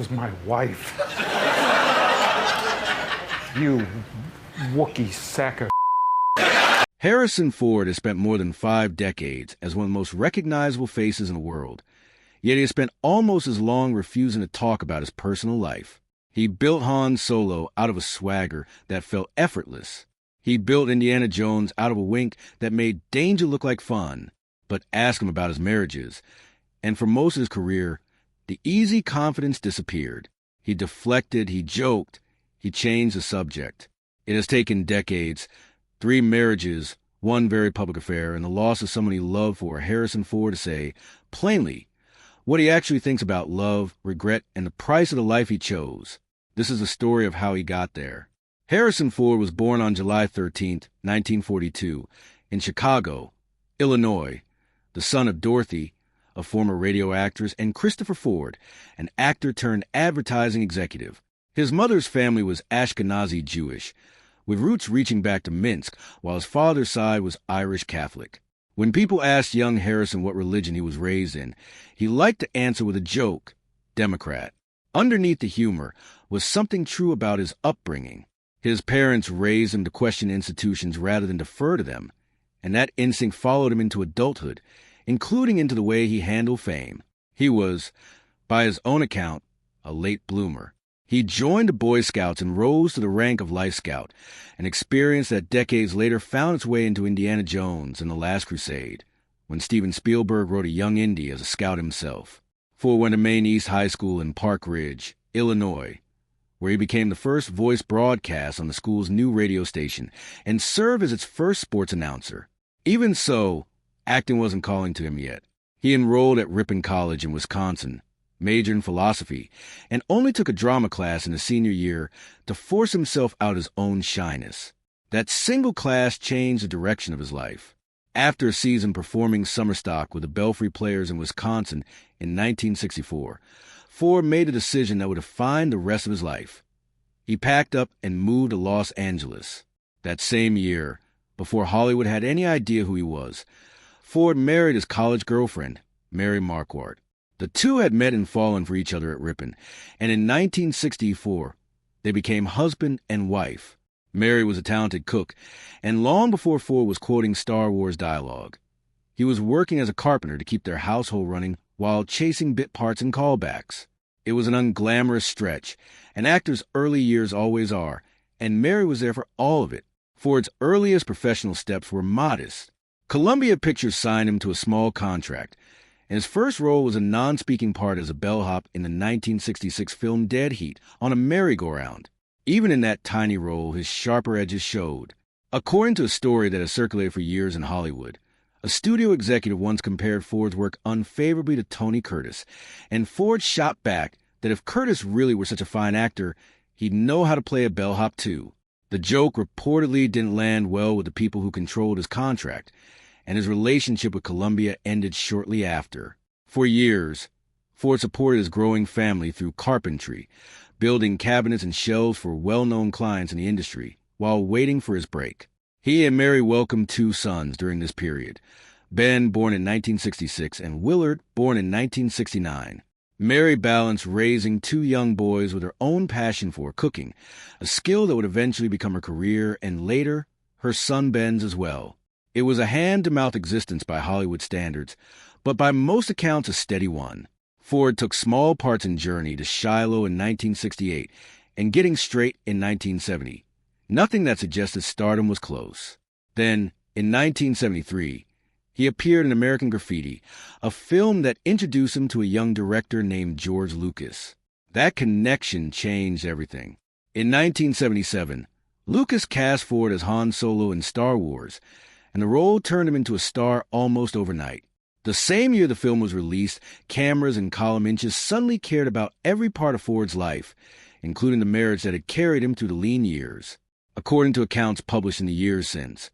was my wife. You Wookiee sack of. Harrison Ford has spent more than 5 decades as one of the most recognizable faces in the world, yet he has spent almost as long refusing to talk about his personal life. He built Han Solo out of a swagger that felt effortless. He built Indiana Jones out of a wink that made danger look like fun. But ask him about his marriages, and for most of his career, the easy confidence disappeared. He deflected, he joked, he changed the subject. It has taken decades, 3 marriages, 1 very public affair, and the loss of someone he loved for Harrison Ford to say, plainly, what he actually thinks about love, regret, and the price of the life he chose. This is the story of how he got there. Harrison Ford was born on July 13, 1942, in Chicago, Illinois, the son of Dorothy, a former radio actress, and Christopher Ford, an actor turned advertising executive. His mother's family was Ashkenazi Jewish, with roots reaching back to Minsk, while his father's side was Irish Catholic. When people asked young Harrison what religion he was raised in, he liked to answer with a joke, Democrat. Underneath the humor was something true about his upbringing. His parents raised him to question institutions rather than defer to them, and that instinct followed him into adulthood, including into the way he handled fame. He was, by his own account, a late bloomer. He joined the Boy Scouts and rose to the rank of Life Scout, an experience that decades later found its way into Indiana Jones and The Last Crusade, when Steven Spielberg wrote a young Indy as a scout himself. Ford went to Maine East High School in Park Ridge, Illinois, where he became the first voice broadcast on the school's new radio station and served as its first sports announcer. Even so, acting wasn't calling to him yet. He enrolled at Ripon College in Wisconsin, majored in philosophy, and only took a drama class in his senior year to force himself out his own shyness. That single class changed the direction of his life. After a season performing summer stock with the Belfry Players in Wisconsin in 1964, Ford made a decision that would define the rest of his life. He packed up and moved to Los Angeles. That same year, before Hollywood had any idea who he was, Ford married his college girlfriend, Mary Marquardt. The two had met and fallen for each other at Ripon, and in 1964, they became husband and wife. Mary was a talented cook, and long before Ford was quoting Star Wars dialogue, he was working as a carpenter to keep their household running while chasing bit parts and callbacks. It was an unglamorous stretch, and actors' early years always are, and Mary was there for all of it. Ford's earliest professional steps were modest. Columbia Pictures signed him to a small contract, and his first role was a non-speaking part as a bellhop in the 1966 film Dead Heat on a merry-go-round. Even in that tiny role, his sharper edges showed. According to a story that has circulated for years in Hollywood, a studio executive once compared Ford's work unfavorably to Tony Curtis, and Ford shot back that if Curtis really were such a fine actor, he'd know how to play a bellhop too. The joke reportedly didn't land well with the people who controlled his contract, and his relationship with Columbia ended shortly after. For years, Ford supported his growing family through carpentry, building cabinets and shelves for well-known clients in the industry, while waiting for his break. He and Mary welcomed 2 sons during this period, Ben, born in 1966, and Willard, born in 1969. Mary balanced raising 2 young boys with her own passion for cooking, a skill that would eventually become her career, and later, her son Ben's as well. It was a hand-to-mouth existence by Hollywood standards, but by most accounts a steady one. Ford took small parts in Journey to Shiloh in 1968 and Getting Straight in 1970. Nothing that suggested stardom was close. Then, in 1973, he appeared in American Graffiti, a film that introduced him to a young director named George Lucas. That connection changed everything. In 1977, Lucas cast Ford as Han Solo in Star Wars, and the role turned him into a star almost overnight. The same year the film was released, cameras and column inches suddenly cared about every part of Ford's life, including the marriage that had carried him through the lean years. According to accounts published in the years since,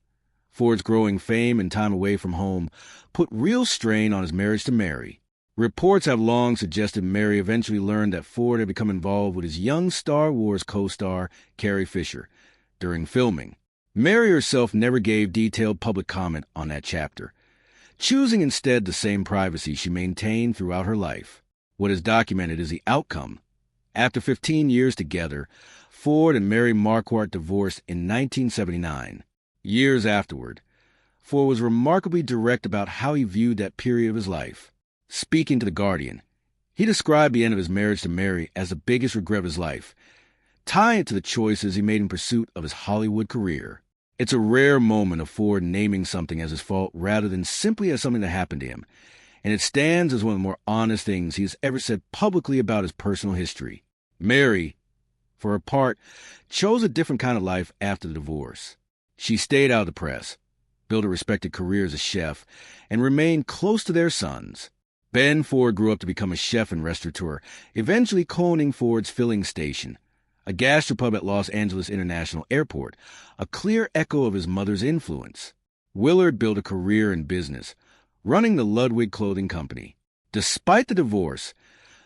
Ford's growing fame and time away from home put real strain on his marriage to Mary. Reports have long suggested Mary eventually learned that Ford had become involved with his young Star Wars co-star, Carrie Fisher, during filming. Mary herself never gave detailed public comment on that chapter, choosing instead the same privacy she maintained throughout her life. What is documented is the outcome, After 15 years together, Ford and Mary Marquardt divorced in 1979. Years afterward, Ford was remarkably direct about how he viewed that period of his life. Speaking to The Guardian, he described the end of his marriage to Mary as the biggest regret of his life, tying it to the choices he made in pursuit of his Hollywood career. It's a rare moment of Ford naming something as his fault rather than simply as something that happened to him, and it stands as one of the more honest things he has ever said publicly about his personal history. Mary, for her part, chose a different kind of life after the divorce. She stayed out of the press, built a respected career as a chef, and remained close to their sons. Ben Ford grew up to become a chef and restaurateur, eventually owning Ford's filling station, a gastropub at Los Angeles International Airport, a clear echo of his mother's influence. Willard built a career in business, running the Ludwig Clothing Company. Despite the divorce,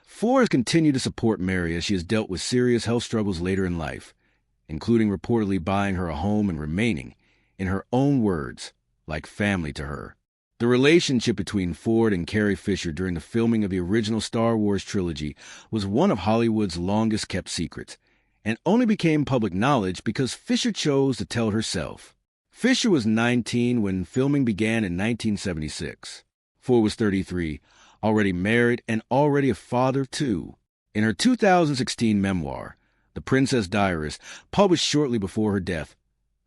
Ford has continued to support Mary as she has dealt with serious health struggles later in life, including reportedly buying her a home and remaining, in her own words, like family to her. The relationship between Ford and Carrie Fisher during the filming of the original Star Wars trilogy was one of Hollywood's longest-kept secrets, and only became public knowledge because Fisher chose to tell herself. Fisher was 19 when filming began in 1976. Ford was 33, already married and already a father, too. In her 2016 memoir, The Princess Diarist, published shortly before her death,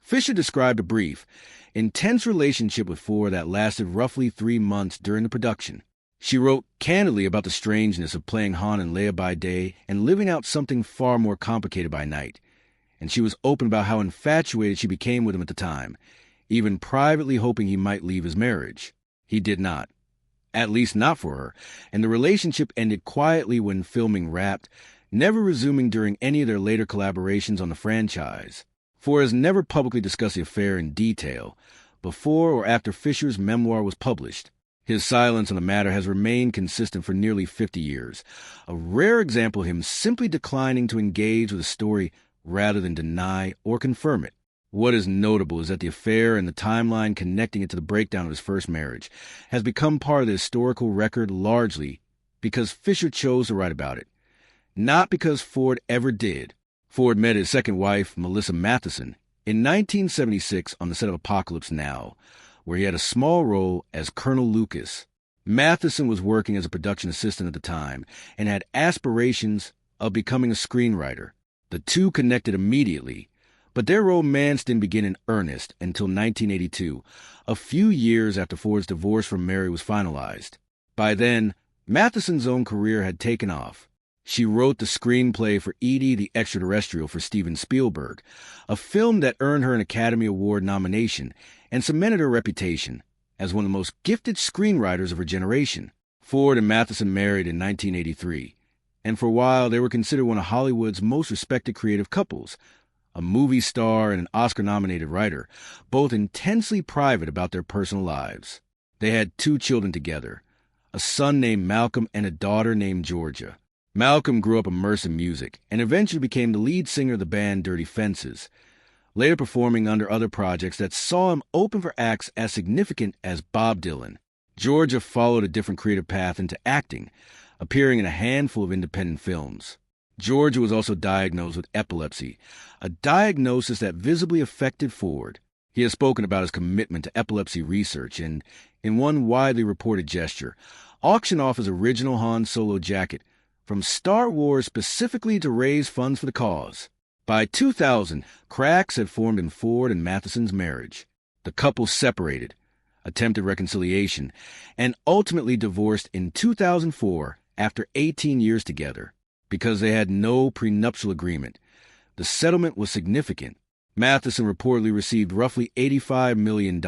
Fisher described a brief, intense relationship with Ford that lasted roughly 3 months during the production. She wrote candidly about the strangeness of playing Han and Leia by day and living out something far more complicated by night, and she was open about how infatuated she became with him at the time, even privately hoping he might leave his marriage. He did not. At least not for her, and the relationship ended quietly when filming wrapped, never resuming during any of their later collaborations on the franchise. Ford has never publicly discussed the affair in detail, before or after Fisher's memoir was published. His silence on the matter has remained consistent for nearly 50 years, a rare example of him simply declining to engage with a story rather than deny or confirm it. What is notable is that the affair and the timeline connecting it to the breakdown of his first marriage has become part of the historical record largely because Fisher chose to write about it, not because Ford ever did. Ford met his second wife, Melissa Matheson, in 1976 on the set of Apocalypse Now, where he had a small role as Colonel Lucas. Matheson was working as a production assistant at the time and had aspirations of becoming a screenwriter. The two connected immediately, but their romance didn't begin in earnest until 1982, a few years after Ford's divorce from Mary was finalized. By then, Matheson's own career had taken off. She wrote the screenplay for E.T. the Extraterrestrial for Steven Spielberg, a film that earned her an Academy Award nomination and cemented her reputation as one of the most gifted screenwriters of her generation. Ford and Matheson married in 1983, and for a while they were considered one of Hollywood's most respected creative couples, a movie star and an Oscar-nominated writer, both intensely private about their personal lives. They had 2 children together, a son named Malcolm and a daughter named Georgia. Malcolm grew up immersed in music and eventually became the lead singer of the band Dirty Fences, later performing under other projects that saw him open for acts as significant as Bob Dylan. Georgia followed a different creative path into acting, appearing in a handful of independent films. Georgia was also diagnosed with epilepsy, a diagnosis that visibly affected Ford. He has spoken about his commitment to epilepsy research and, in one widely reported gesture, auctioned off his original Han Solo jacket from Star Wars specifically to raise funds for the cause. By 2000, cracks had formed in Ford and Matheson's marriage. The couple separated, attempted reconciliation, and ultimately divorced in 2004 after 18 years together because they had no prenuptial agreement. The settlement was significant. Matheson reportedly received roughly $85 million,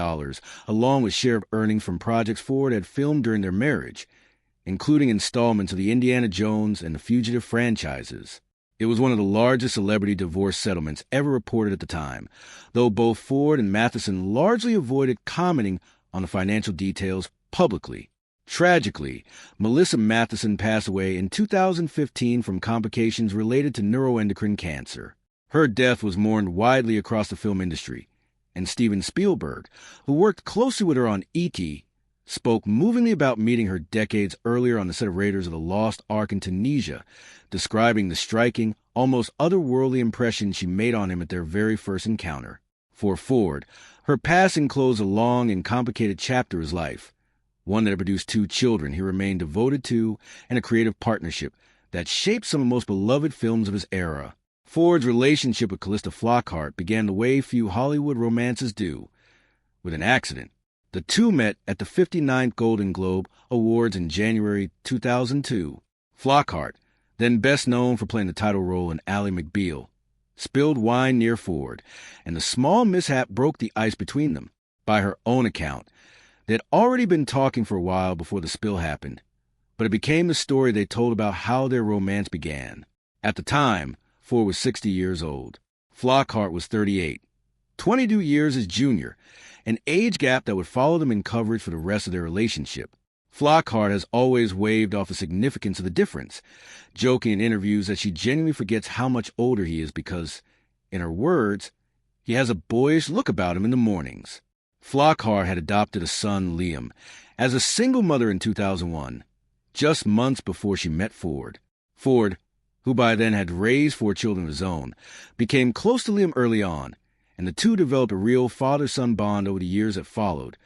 along with share of earnings from projects Ford had filmed during their marriage, including installments of the Indiana Jones and the Fugitive franchises. It was one of the largest celebrity divorce settlements ever reported at the time, though both Ford and Matheson largely avoided commenting on the financial details publicly. Tragically, Melissa Matheson passed away in 2015 from complications related to neuroendocrine cancer. Her death was mourned widely across the film industry, and Steven Spielberg, who worked closely with her on E.T., spoke movingly about meeting her decades earlier on the set of Raiders of the Lost Ark in Tunisia, describing the striking, almost otherworldly impression she made on him at their very first encounter. For Ford, her passing closed a long and complicated chapter of his life, one that had produced 2 children he remained devoted to and a creative partnership that shaped some of the most beloved films of his era. Ford's relationship with Calista Flockhart began the way few Hollywood romances do, with an accident. The two met at the 59th Golden Globe Awards in January 2002. Flockhart, then best known for playing the title role in Ally McBeal, spilled wine near Ford, and the small mishap broke the ice between them. By her own account, they'd already been talking for a while before the spill happened, but it became the story they told about how their romance began. At the time, Ford was 60 years old. Flockhart was 38, 22 years his junior, an age gap that would follow them in coverage for the rest of their relationship. Flockhart has always waved off the significance of the difference, joking in interviews that she genuinely forgets how much older he is because, in her words, he has a boyish look about him in the mornings. Flockhart had adopted a son, Liam, as a single mother in 2001, just months before she met Ford. Ford, who by then had raised 4 children of his own, became close to Liam early on, and the two developed a real father-son bond over the years that followed,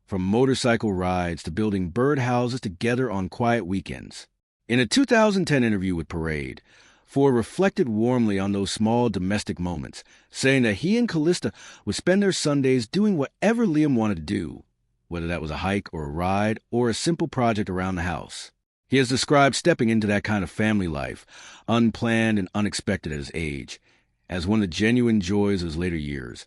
from motorcycle rides to building birdhouses together on quiet weekends. In a 2010 interview with Parade, Ford reflected warmly on those small domestic moments, saying that he and Calista would spend their Sundays doing whatever Liam wanted to do, whether that was a hike or a ride or a simple project around the house. He has described stepping into that kind of family life, unplanned and unexpected at his age, as one of the genuine joys of his later years.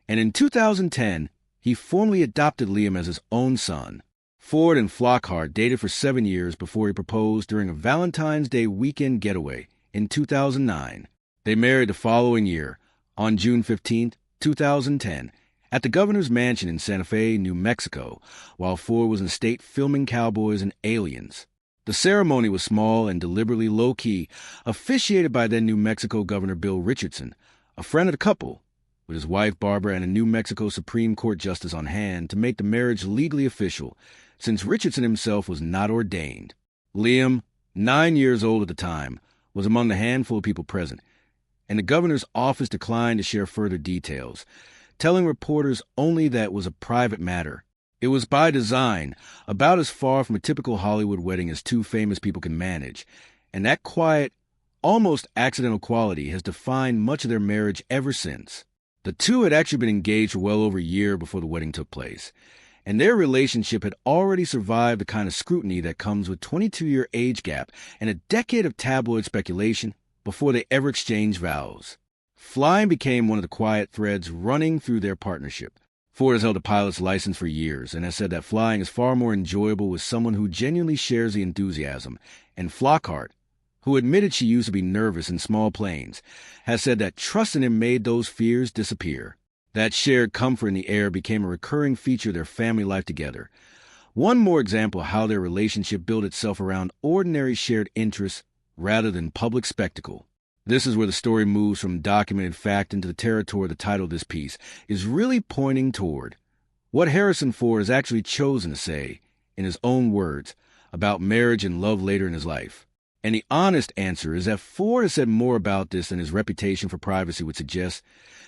And in 2010, he formally adopted Liam as his own son. Ford and Flockhart dated for 7 years before he proposed during a Valentine's Day weekend getaway in 2009. They married the following year, on June 15, 2010, at the governor's mansion in Santa Fe, New Mexico, while Ford was in state filming Cowboys and Aliens. The ceremony was small and deliberately low-key, officiated by then New Mexico Governor Bill Richardson, a friend of the couple, with his wife Barbara and a New Mexico Supreme Court justice on hand to make the marriage legally official, since Richardson himself was not ordained. Liam, 9 years old at the time, was among the handful of people present, and the governor's office declined to share further details, telling reporters only that it was a private matter. It was by design, about as far from a typical Hollywood wedding as 2 famous people can manage, and that quiet, almost accidental quality has defined much of their marriage ever since. The two had actually been engaged for well over a year before the wedding took place, and their relationship had already survived the kind of scrutiny that comes with 22-year age gap and a decade of tabloid speculation before they ever exchanged vows. Flying became one of the quiet threads running through their partnership. Ford has held a pilot's license for years and has said that flying is far more enjoyable with someone who genuinely shares the enthusiasm, and Flockhart, who admitted she used to be nervous in small planes, has said that trust in him made those fears disappear. That shared comfort in the air became a recurring feature of their family life together. One more example of how their relationship built itself around ordinary shared interests rather than public spectacle. This is where the story moves from documented fact into the territory the title of this piece is really pointing toward. What Harrison Ford has actually chosen to say, in his own words, about marriage and love later in his life. And the honest answer is that Ford has said more about this than his reputation for privacy would suggest,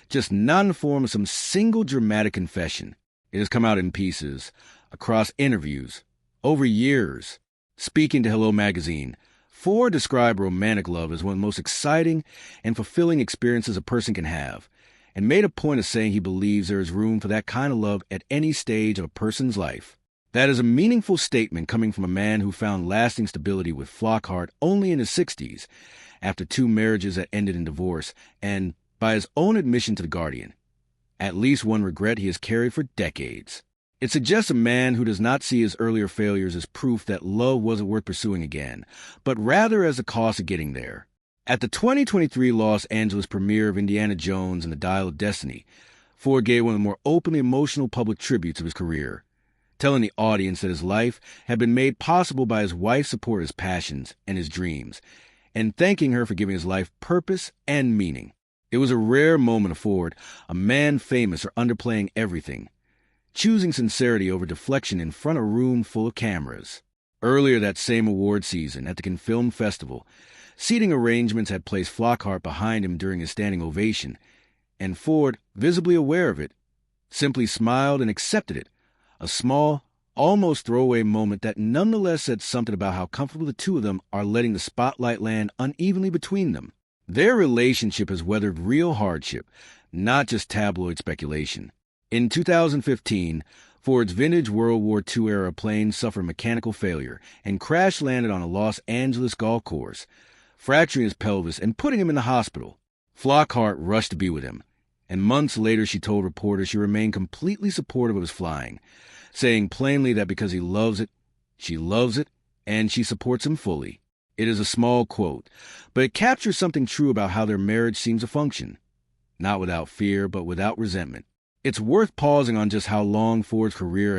just not in the form of some single dramatic confession. It has come out in pieces, across interviews, over years. Speaking to Hello Magazine, Ford described romantic love as one of the most exciting and fulfilling experiences a person can have, and made a point of saying he believes there is room for that kind of love at any stage of a person's life. That is a meaningful statement coming from a man who found lasting stability with Flockhart only in his 60s, after 2 marriages that ended in divorce, and, by his own admission to The Guardian, at least one regret he has carried for decades. It suggests a man who does not see his earlier failures as proof that love wasn't worth pursuing again, but rather as the cost of getting there. At the 2023 Los Angeles premiere of Indiana Jones and the Dial of Destiny, Ford gave one of the more openly emotional public tributes of his career, telling the audience that his life had been made possible by his wife's support of his passions and his dreams, and thanking her for giving his life purpose and meaning. It was a rare moment of Ford, a man famous for underplaying everything, choosing sincerity over deflection in front of a room full of cameras. Earlier that same award season, at the Cannes Film Festival, seating arrangements had placed Flockhart behind him during his standing ovation, and Ford, visibly aware of it, simply smiled and accepted it, a small, almost throwaway moment that nonetheless said something about how comfortable the two of them are letting the spotlight land unevenly between them. Their relationship has weathered real hardship, not just tabloid speculation. In 2015, Ford's vintage World War II-era plane suffered mechanical failure and crash-landed on a Los Angeles golf course, fracturing his pelvis and putting him in the hospital. Flockhart rushed to be with him, and months later she told reporters she remained completely supportive of his flying, saying plainly that because he loves it, she loves it, and she supports him fully. It is a small quote, but it captures something true about how their marriage seems to function. Not without fear, but without resentment. It's worth pausing on just how long Ford's career